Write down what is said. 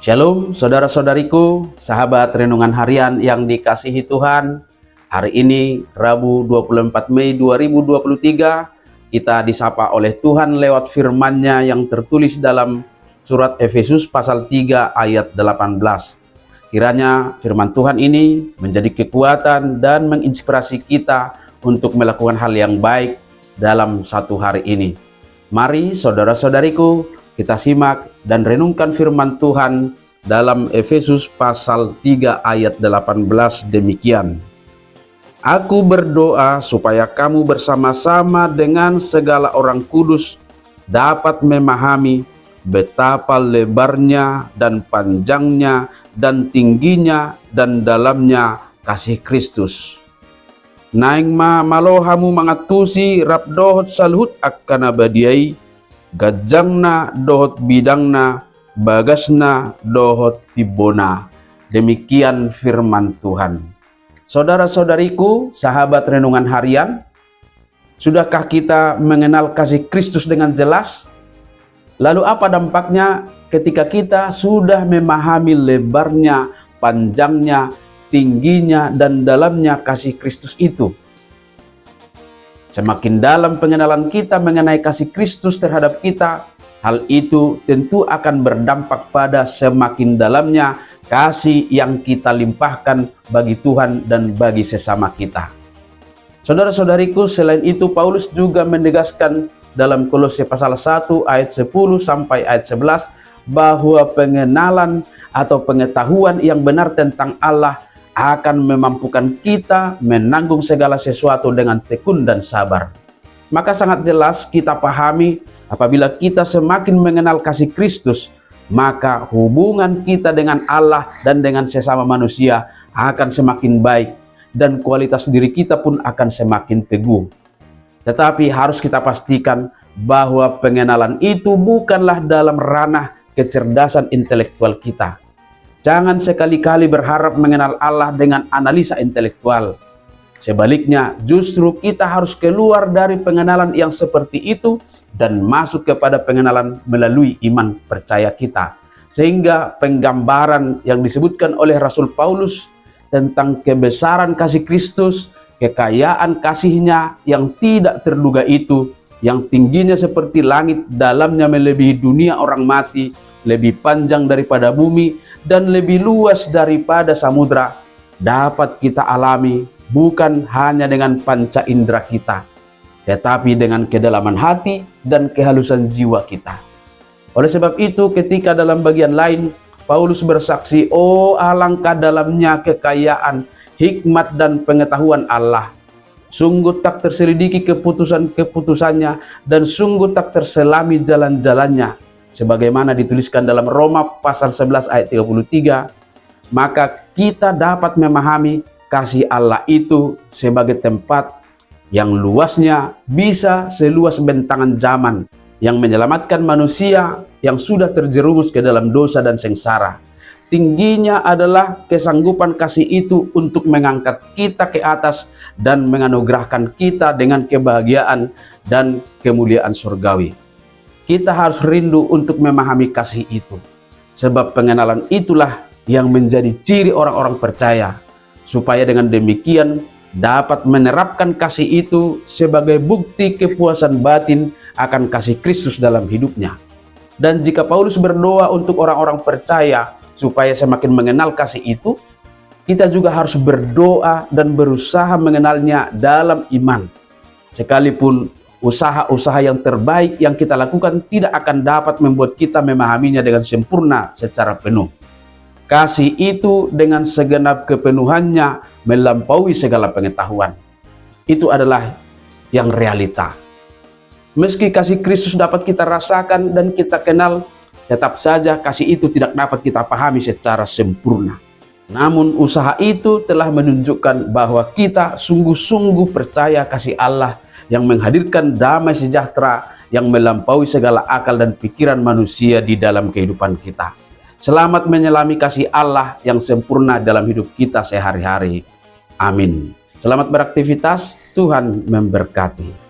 Shalom saudara-saudariku, sahabat renungan harian yang dikasihi Tuhan. Hari ini Rabu 24 Mei 2023, kita disapa oleh Tuhan lewat firman-Nya yang tertulis dalam surat Efesus pasal 3 ayat 18. Kiranya firman Tuhan ini menjadi kekuatan dan menginspirasi kita untuk melakukan hal yang baik dalam satu hari ini. Mari saudara-saudariku, kita simak dan renungkan firman Tuhan dalam Efesus pasal 3 ayat 18 demikian. Aku berdoa supaya kamu bersama-sama dengan segala orang kudus dapat memahami betapa lebarnya dan panjangnya dan tingginya dan dalamnya kasih Kristus. Naing malohamu mangatusi rap dohot salhut akan abadiai, gajangna dohot bidangna, bagasna dohot tibona. Demikian firman Tuhan. Saudara-saudariku, sahabat renungan harian, sudahkah kita mengenal kasih Kristus dengan jelas? Lalu apa dampaknya ketika kita sudah memahami lebarnya, panjangnya, tingginya, dan dalamnya kasih Kristus itu? Semakin dalam pengenalan kita mengenai kasih Kristus terhadap kita, hal itu tentu akan berdampak pada semakin dalamnya kasih yang kita limpahkan bagi Tuhan dan bagi sesama kita. Saudara-saudariku, selain itu Paulus juga menegaskan dalam Kolose pasal 1 ayat 10 sampai ayat 11 bahwa pengenalan atau pengetahuan yang benar tentang Allah akan memampukan kita menanggung segala sesuatu dengan tekun dan sabar. Maka sangat jelas kita pahami, apabila kita semakin mengenal kasih Kristus, maka hubungan kita dengan Allah dan dengan sesama manusia akan semakin baik dan kualitas diri kita pun akan semakin teguh. Tetapi harus kita pastikan bahwa pengenalan itu bukanlah dalam ranah kecerdasan intelektual kita. Jangan sekali-kali berharap mengenal Allah dengan analisa intelektual. Sebaliknya, justru kita harus keluar dari pengenalan yang seperti itu dan masuk kepada pengenalan melalui iman percaya kita. Sehingga penggambaran yang disebutkan oleh Rasul Paulus tentang kebesaran kasih Kristus, kekayaan kasih-Nya yang tidak terduga itu, yang tingginya seperti langit, dalamnya melebihi dunia orang mati, lebih panjang daripada bumi, dan lebih luas daripada samudra, dapat kita alami bukan hanya dengan panca indera kita, tetapi dengan kedalaman hati dan kehalusan jiwa kita. Oleh sebab itu, ketika dalam bagian lain Paulus bersaksi, "Oh, alangkah dalamnya kekayaan, hikmat dan pengetahuan Allah. Sungguh tak terselidiki keputusan-keputusannya dan sungguh tak terselami jalan-jalannya." Sebagaimana dituliskan dalam Roma pasal 11 ayat 33, maka kita dapat memahami kasih Allah itu sebagai tempat yang luasnya bisa seluas bentangan zaman, yang menyelamatkan manusia yang sudah terjerumus ke dalam dosa dan sengsara. Tingginya adalah kesanggupan kasih itu untuk mengangkat kita ke atas dan menganugerahkan kita dengan kebahagiaan dan kemuliaan surgawi. Kita harus rindu untuk memahami kasih itu, sebab pengenalan itulah yang menjadi ciri orang-orang percaya, supaya dengan demikian dapat menerapkan kasih itu sebagai bukti kepuasan batin akan kasih Kristus dalam hidupnya. Dan jika Paulus berdoa untuk orang-orang percaya supaya semakin mengenal kasih itu, kita juga harus berdoa dan berusaha mengenalnya dalam iman. Sekalipun usaha-usaha yang terbaik yang kita lakukan tidak akan dapat membuat kita memahaminya dengan sempurna secara penuh. Kasih itu dengan segenap kepenuhannya melampaui segala pengetahuan. Itu adalah yang realita. Meski kasih Kristus dapat kita rasakan dan kita kenal, tetap saja kasih itu tidak dapat kita pahami secara sempurna. Namun usaha itu telah menunjukkan bahwa kita sungguh-sungguh percaya kasih Allah yang menghadirkan damai sejahtera yang melampaui segala akal dan pikiran manusia di dalam kehidupan kita. Selamat menyelami kasih Allah yang sempurna dalam hidup kita sehari-hari. Amin. Selamat beraktivitas, Tuhan memberkati.